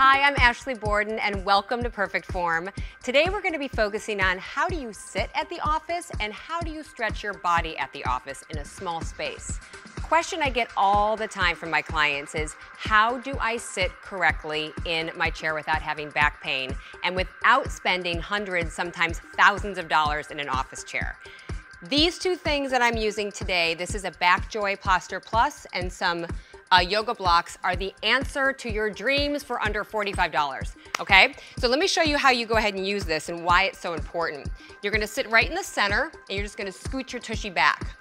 Hi, I'm Ashley Borden and welcome to Perfect Form. Today we're going to be focusing on how do you sit at the office and how do you stretch your body at the office in a small space. The question I get all the time from my clients is, how do I sit correctly in my chair without having back pain and without spending hundreds, sometimes thousands of dollars in an office chair? These two things that I'm using today, this is a Back Joy Posture Plus and some yoga blocks, are the answer to your dreams for under $45, okay? So let me show you how you go ahead and use this and why it's so important. You're gonna sit right in the center and you're just gonna scoot your tushy back.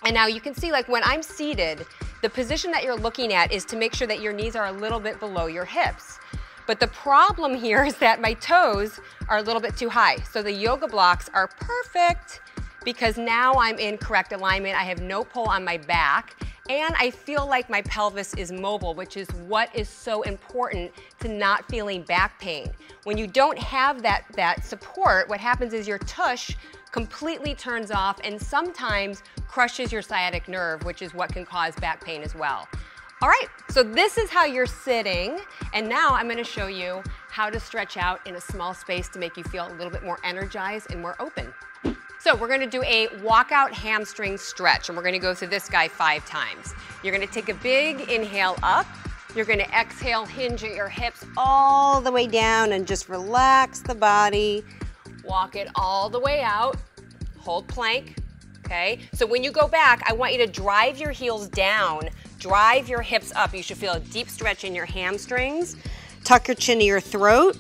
And now you can see, like, when I'm seated, the position that you're looking at is to make sure that your knees are a little bit below your hips. But the problem here is that my toes are a little bit too high. So the yoga blocks are perfect because now I'm in correct alignment. I have no pull on my back. And I feel like my pelvis is mobile, which is what is so important to not feeling back pain. When you don't have that support, what happens is your tush completely turns off and sometimes crushes your sciatic nerve, which is what can cause back pain as well. All right, so this is how you're sitting, and now I'm gonna show you how to stretch out in a small space to make you feel a little bit more energized and more open. So we're gonna do a walkout hamstring stretch, and we're gonna go through this guy 5 times. You're gonna take a big inhale up. You're gonna exhale, hinge at your hips all the way down and just relax the body. Walk it all the way out. Hold plank, okay? So when you go back, I want you to drive your heels down, drive your hips up. You should feel a deep stretch in your hamstrings. Tuck your chin to your throat.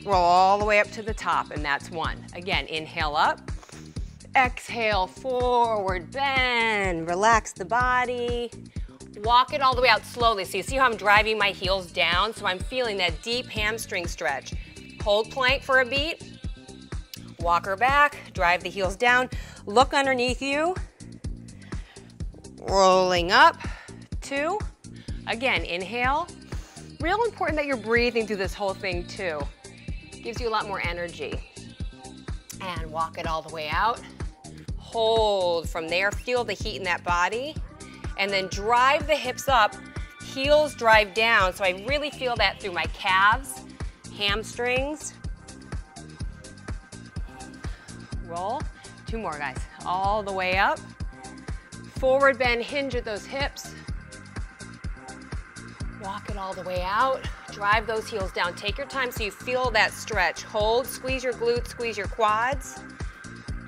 Roll all the way up to the top, and that's 1. Again, inhale up, exhale, forward bend, relax the body. Walk it all the way out slowly. So you see how I'm driving my heels down? So I'm feeling that deep hamstring stretch. Hold plank for a beat. Walk her back, drive the heels down. Look underneath you. Rolling up, 2. Again, inhale. Real important that you're breathing through this whole thing too. Gives you a lot more energy. And walk it all the way out. Hold from there, feel the heat in that body. And then drive the hips up, heels drive down. So I really feel that through my calves, hamstrings. Roll. 2 more, guys. All the way up. Forward bend, hinge at those hips. Walk it all the way out. Drive those heels down. Take your time so you feel that stretch. Hold, squeeze your glutes, squeeze your quads.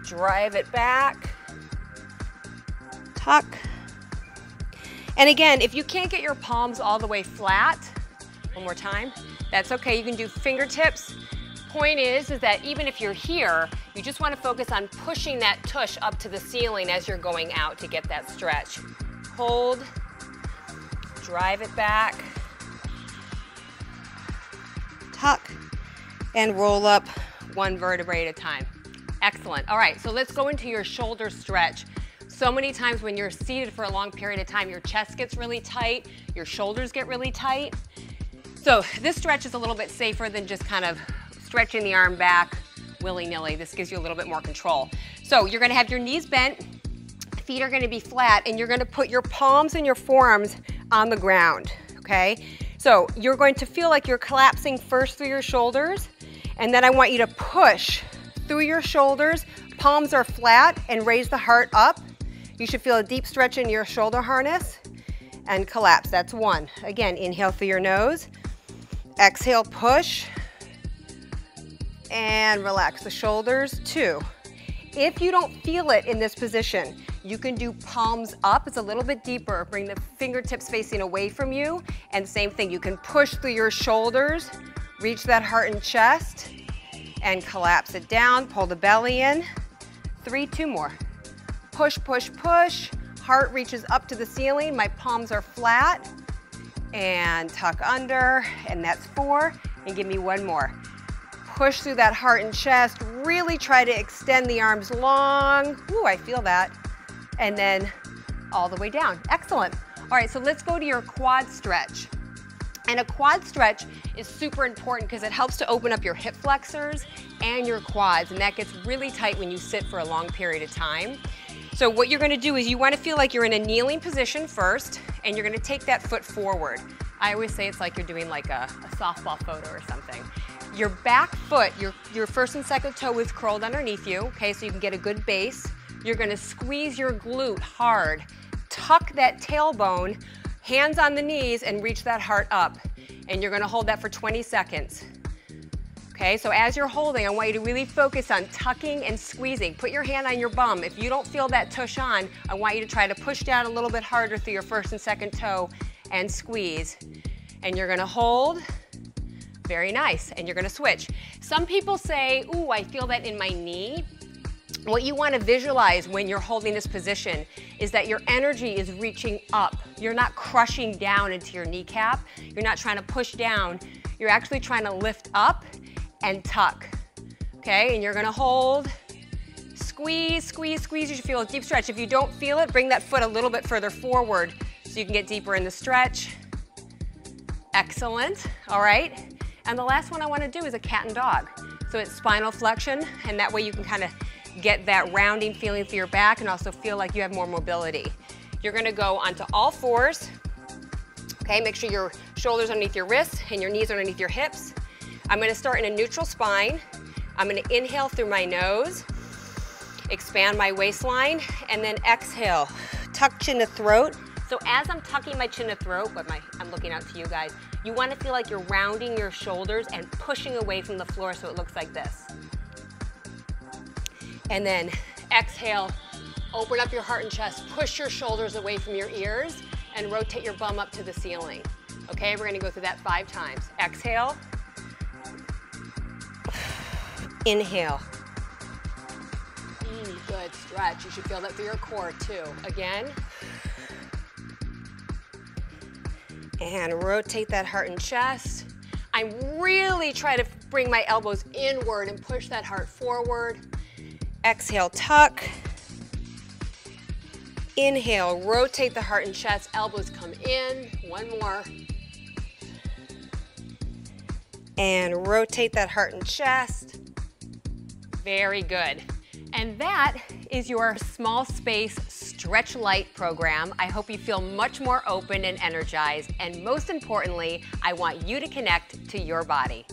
Drive it back. Tuck. And again, if you can't get your palms all the way flat, one more time, that's okay. You can do fingertips. Point is that even if you're here, you just want to focus on pushing that tush up to the ceiling as you're going out to get that stretch. Hold. Drive it back. Tuck and roll up 1 vertebrae at a time. Excellent. All right, so let's go into your shoulder stretch. So many times when you're seated for a long period of time, your chest gets really tight, your shoulders get really tight. So this stretch is a little bit safer than just kind of stretching the arm back willy-nilly. This gives you a little bit more control. So you're gonna have your knees bent, feet are gonna be flat, and you're gonna put your palms and your forearms on the ground, okay? So you're going to feel like you're collapsing first through your shoulders, and then I want you to push through your shoulders. Palms are flat and raise the heart up. You should feel a deep stretch in your shoulder harness and collapse. That's 1. Again, inhale through your nose. Exhale, push. And relax the shoulders. 2. If you don't feel it in this position, you can do palms up. It's a little bit deeper. Bring the fingertips facing away from you. And same thing, you can push through your shoulders, reach that heart and chest, and collapse it down. Pull the belly in. 3, 2 more. Push, push, push. Heart reaches up to the ceiling. My palms are flat. And tuck under, and that's 4. And give me 1 more. Push through that heart and chest. Really try to extend the arms long. Ooh, I feel that. And then all the way down. Excellent. All right, so let's go to your quad stretch. And a quad stretch is super important because it helps to open up your hip flexors and your quads, and that gets really tight when you sit for a long period of time. So what you're gonna do is you wanna feel like you're in a kneeling position first, and you're gonna take that foot forward. I always say it's like you're doing like a softball photo or something. Your back foot, your first and second toe is curled underneath you, okay, so you can get a good base. You're gonna squeeze your glute hard. Tuck that tailbone, hands on the knees, and reach that heart up. And you're gonna hold that for 20 seconds. Okay, so as you're holding, I want you to really focus on tucking and squeezing. Put your hand on your bum. If you don't feel that tush on, I want you to try to push down a little bit harder through your first and second toe and squeeze. And you're gonna hold. Very nice. And you're gonna switch. Some people say, ooh, I feel that in my knee. What you want to visualize when you're holding this position is that your energy is reaching up. You're not crushing down into your kneecap. You're not trying to push down. You're actually trying to lift up and tuck. Okay, and you're gonna hold, squeeze, squeeze, squeeze. You should feel a deep stretch. If you don't feel it, bring that foot a little bit further forward so you can get deeper in the stretch. Excellent, all right. And the last one I wanna do is a cat and dog. So it's spinal flexion, and that way you can kind of get that rounding feeling through your back and also feel like you have more mobility. You're gonna go onto all fours. Okay, make sure your shoulders underneath your wrists and your knees underneath your hips. I'm gonna start in a neutral spine. I'm gonna inhale through my nose, expand my waistline, and then exhale. Tuck chin to throat. So as I'm tucking my chin to throat, but I'm looking out to you guys, you wanna feel like you're rounding your shoulders and pushing away from the floor so it looks like this. And then exhale, open up your heart and chest, push your shoulders away from your ears, and rotate your bum up to the ceiling. Okay, we're gonna go through that 5 times. Exhale. Inhale. Good stretch. You should feel that through your core too. Again. And rotate that heart and chest. I'm really trying to bring my elbows inward and push that heart forward. Exhale, tuck. Inhale, rotate the heart and chest. Elbows come in. One more. And rotate that heart and chest. Very good. And that is your small space stretch light program. I hope you feel much more open and energized. And most importantly, I want you to connect to your body.